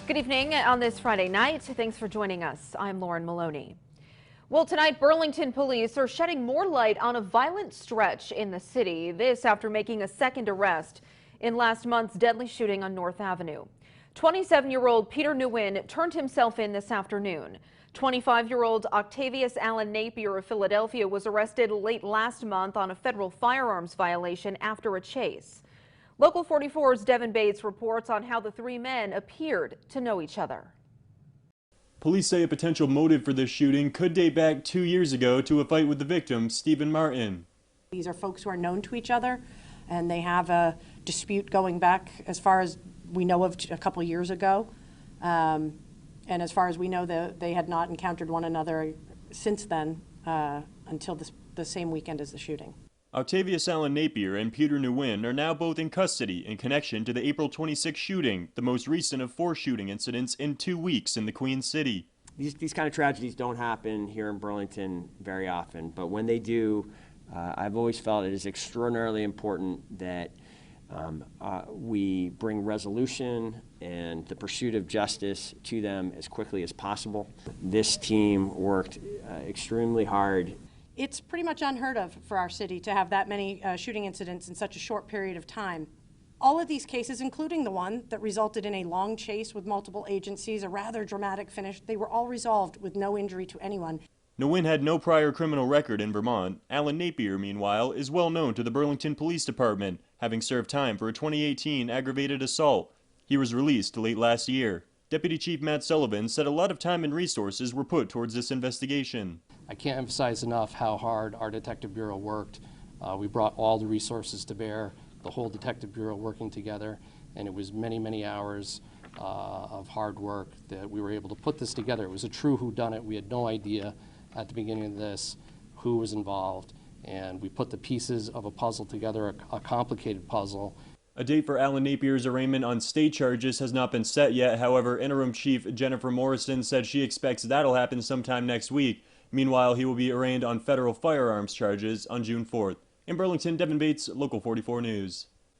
Good evening on this Friday night. Thanks for joining us. I'm Lauren Maloney. Well, tonight, Burlington police are shedding more light on a violent stretch in the city. This after making a second arrest in last month's deadly shooting on North Avenue. 27-year-old Peter Nguyen turned himself in this afternoon. 25-year-old Octavius Allen Napier of Philadelphia was arrested late last month on a federal firearms violation after a chase. Local 44's Devin Bates reports on how the three men appeared to know each other. Police say a potential motive for this shooting could date back 2 years ago to a fight with the victim, Stephen Martin. These are folks who are known to each other, and they have a dispute going back as far as we know of a couple years ago. And as far as we know, they had not encountered one another since then until the same weekend as the shooting. Octavius Allen Napier and Peter Nguyen are now both in custody in connection to the April 26 shooting, the most recent of 4 shooting incidents in 2 weeks in the Queen City. These kind of tragedies don't happen here in Burlington very often, but when they do, I've always felt it is extraordinarily important that we bring resolution and the pursuit of justice to them as quickly as possible. This team worked extremely hard. It's pretty much unheard of for our city to have that many shooting incidents in such a short period of time. All of these cases, including the one that resulted in a long chase with multiple agencies, a rather dramatic finish, they were all resolved with no injury to anyone. Nguyen had no prior criminal record in Vermont. Allen Napier, meanwhile, is well known to the Burlington Police Department, having served time for a 2018 aggravated assault. He was released late last year. Deputy Chief Matt Sullivan said a lot of time and resources were put towards this investigation. I can't emphasize enough how hard our Detective Bureau worked. We brought all the resources to bear, the whole Detective Bureau working together, and it was many, many hours of hard work that we were able to put this together. It was a true whodunit. We had no idea at the beginning of this who was involved, and we put the pieces of a puzzle together, a complicated puzzle. A date for Allen Napier's arraignment on state charges has not been set yet. However, Interim Chief Jennifer Morrison said she expects that'll happen sometime next week. Meanwhile, he will be arraigned on federal firearms charges on June 4th. In Burlington, Devin Bates, Local 44 News.